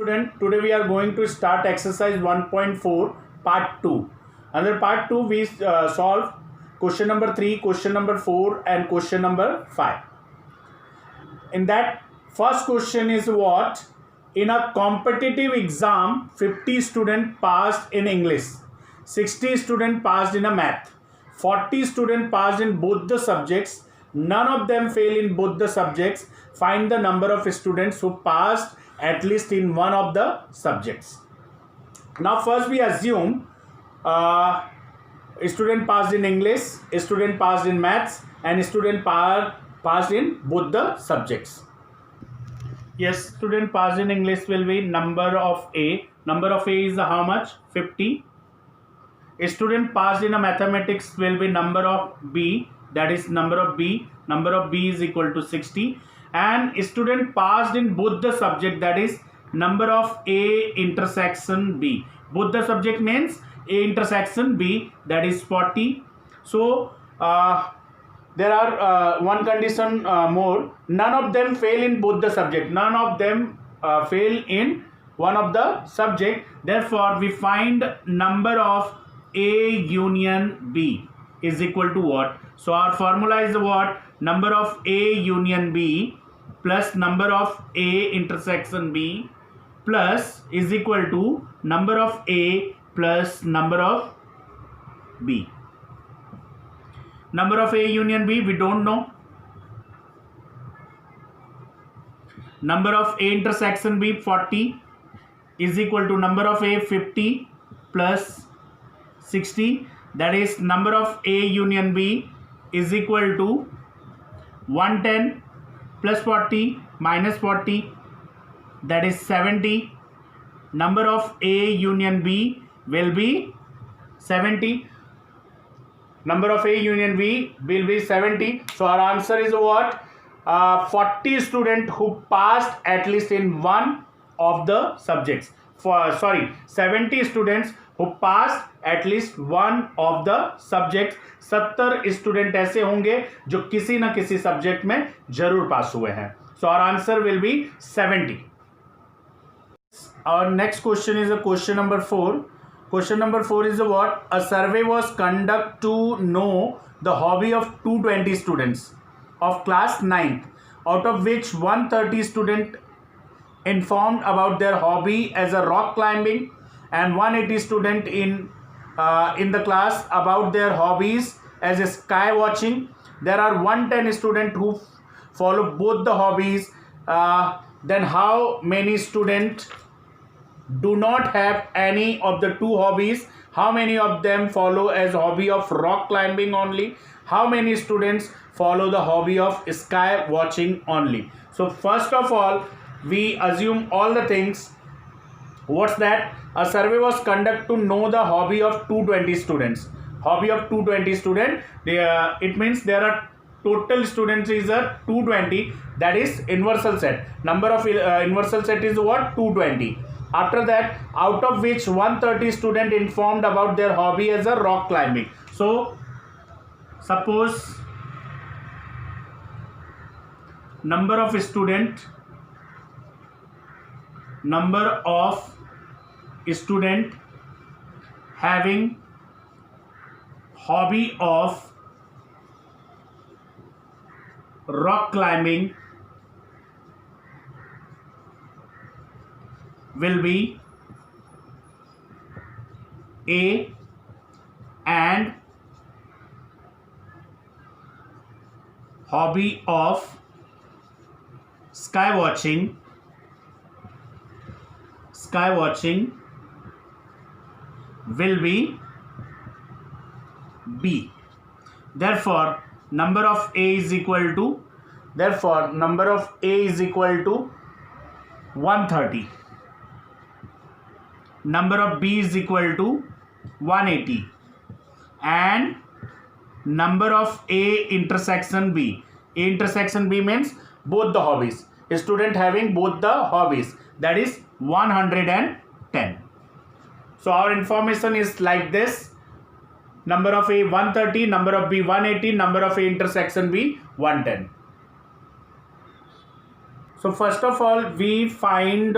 Student, today we are going to start exercise 1.4 part 2. Under part 2 we solve question number 3, question number 4 and question number 5. In that first question is what? In a competitive exam 50 students passed in English, 60 students passed in a math, 40 students passed in both the subjects, none of them fail in both the subjects. Find the number of students who passed at least in one of the subjects. Now first we assume a student passed in English, a student passed in maths and a student passed in both the subjects. Yes, student passed in English will be number of A. Number of A is how much? 50. A student passed in a mathematics will be number of B, that is number of B. Number of B is equal to 60. And a student passed in both the subject, that is number of A intersection B. Both the subject means A intersection B, that is 40. So there are one condition more. None of them fail in both the subject. None of them fail in one of the subject. Therefore we find number of A union B is equal to what? So our formula is what? Number of A union B plus number of A intersection B plus is equal to number of A plus number of B. Number of A union B we don't know. Number of A intersection B 40 is equal to number of A 50 plus 60, that is number of A union B is equal to 110 plus 40 minus 40, that is 70. Number of A union B will be 70. Number of A union B will be 70. So our answer is what? 40 students who passed at least in one of the subjects. 70 students who passed at least one of the subjects. 70 student ऐसे होंगे जो किसी ना किसी subject में जरूर पास हुए हैं. So our answer will be 70. Our next question is a question number 4. Question number 4 is what? A survey was conducted to know the hobby of 220 students of class 9th, out of which 130 students informed about their hobby as a rock climbing and 180 students in the class about their hobbies as a sky watching. There are 110 students who follow both the hobbies. Then how many students do not have any of the two hobbies? How many of them follow as hobby of rock climbing only? How many students follow the hobby of sky watching only? So first of all we assume all the things. What's that? A survey was conducted to know the hobby of 220 students. Hobby of 220 students. It means there are total students is a 220. That is universal set. Number of universal set is what? 220. After that, out of which 130 students informed about their hobby as a rock climbing. So suppose number of student having hobby of rock climbing will be A, and hobby of sky watching will be B. Therefore number of A is equal to 130. Number of B is equal to 180 and number of A intersection B. A intersection B means both the hobbies. A student having both the hobbies, that is 110. So our information is like this. Number of A 130, number of B 180, number of A intersection B 110. So first of all we find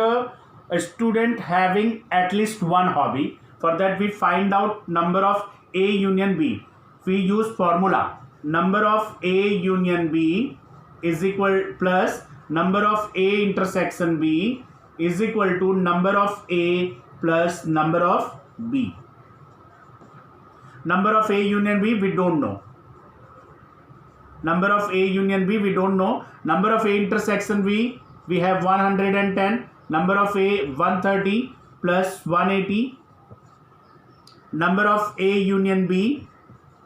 a student having at least one hobby. For that we find out number of A union B. We use formula number of A union B is equal plus number of A intersection B is equal to number of A plus number of B. Number of A union B we don't know. Number of A union B we don't know. Number of A intersection B we have 110. Number of A 130 plus 180. Number of A union B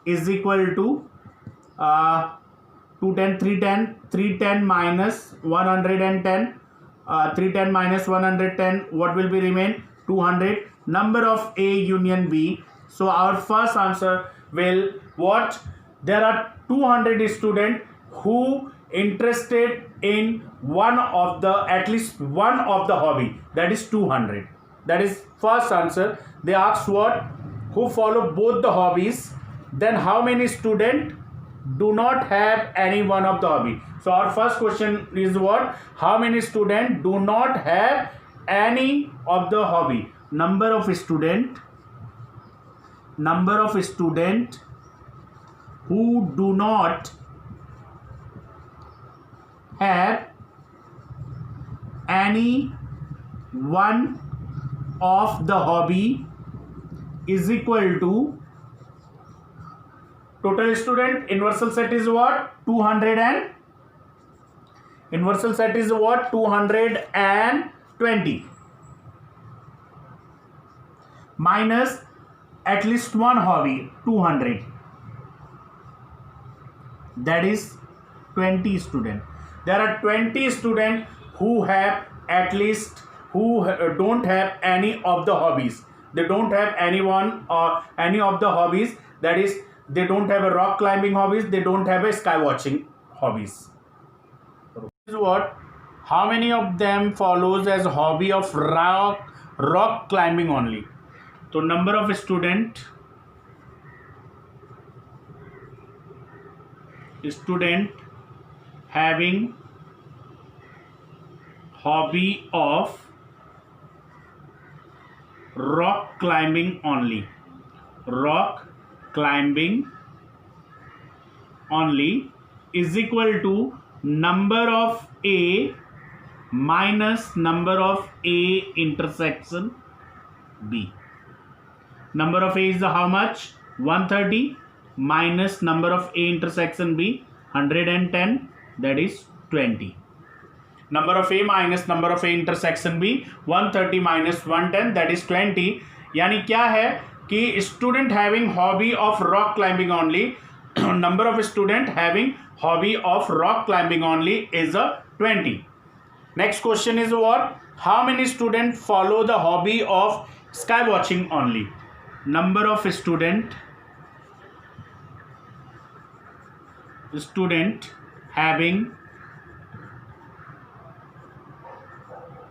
is equal to 210, 310, 310 minus 110. 310 minus 110, what will be remain? 200. Number of A union B. So our first answer will what? There are 200 students who interested in one of the at least one of the hobby, that is 200. That is first answer. They asked what? Who follow both the hobbies, then how many students do not have any one of the hobby. So our first question is what? How many students do not have any of the hobby? Number of student who do not have any one of the hobby is equal to total student. Universal set is what? 200 and universal set is what? 220 minus at least one hobby 200, that is 20 students. There are 20 students who have at least who don't have any of the hobbies. They don't have anyone or any of the hobbies, that is they don't have a rock climbing hobbies, they don't have a sky watching hobbies. This is what? How many of them follows as hobby of rock climbing only? So number of student having hobby of rock climbing only. Rock climbing only is equal to number of A minus number of A intersection B. Number of A is how much? 130 minus number of A intersection B 110, that is 20. Number of A minus number of A intersection B 130 minus 110, that is 20. यानी क्या है कि student having hobby of rock climbing only, number of student having hobby of rock climbing only is a 20. Next question is what? How many students follow the hobby of sky watching only? Number of student having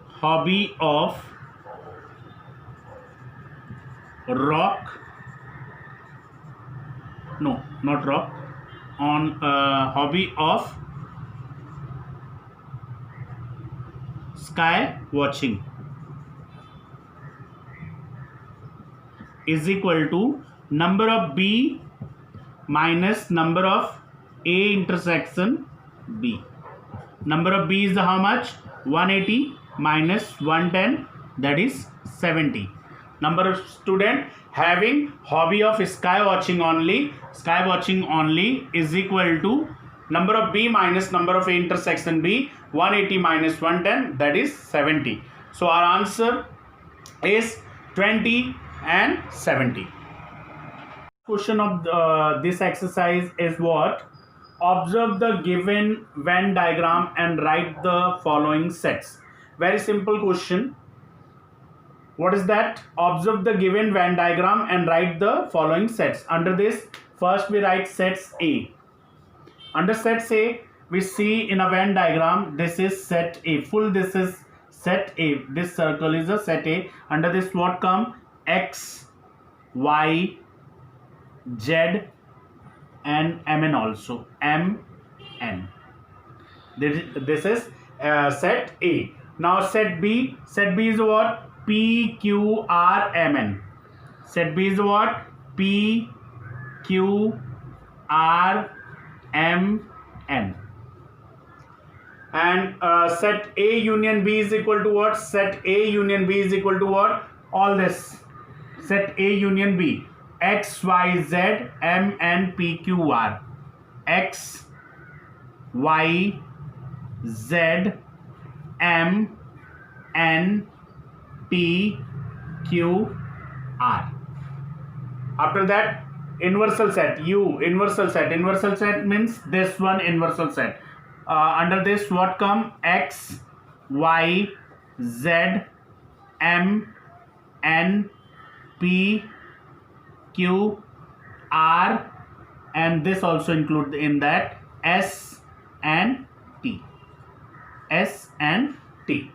hobby of rock, no, not rock, on hobby of sky watching is equal to number of B minus number of A intersection B. Number of B is how much? 180 minus 110, that is 70. Number of student having hobby of sky watching only is equal to number of B minus number of A intersection B, 180 minus 110, that is 70. So our answer is 20 and 70. Question of this exercise is what? Observe the given Venn diagram and write the following sets. Very simple question. What is that? Observe the given Venn diagram and write the following sets. Under this, first we write sets A. Under sets A, we see in a Venn diagram, this is set A. Full this is set A. This circle is a set A. Under this what come? X, Y, Z and Mn also. Mn. This is set A. Now set B. Set B is what? P, Q, R, M, N. Set B is what? P, Q, R, M, N. And set A union B is equal to what? Set A union B is equal to what? All this. Set A union B. X, Y, Z, M, N, P, Q, R. X, Y, Z, M, N, P, Q, R. After that, inversal set. U, inversal set. Inversal set means this one inversal set. Under this, what come? X, Y, Z, M, N, P, Q, R, and this also include in that S and T. S and T.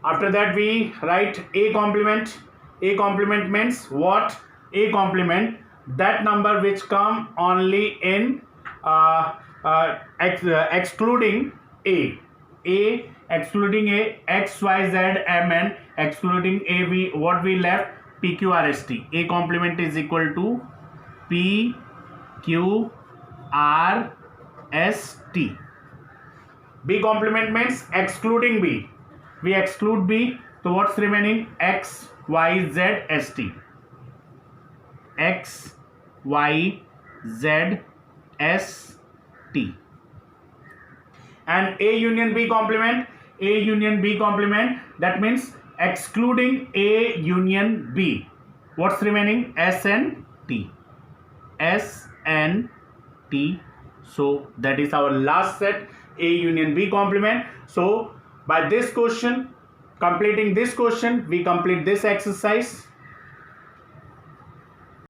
After that, we write A complement. A complement means what? A complement, that number which come only in excluding A. A excluding A, X, Y, Z, M, N, excluding A, what we left? P, Q, R, S, T. A complement is equal to P, Q, R, S, T. B complement means excluding B. We exclude B, so what's remaining? X, Y, Z, S, T. X, Y, Z, S, T. And A union B complement. A union B complement, that means excluding A union B. What's remaining? S and T. S and T. So that is our last set, A union B complement. So by this question, completing this question, we complete this exercise.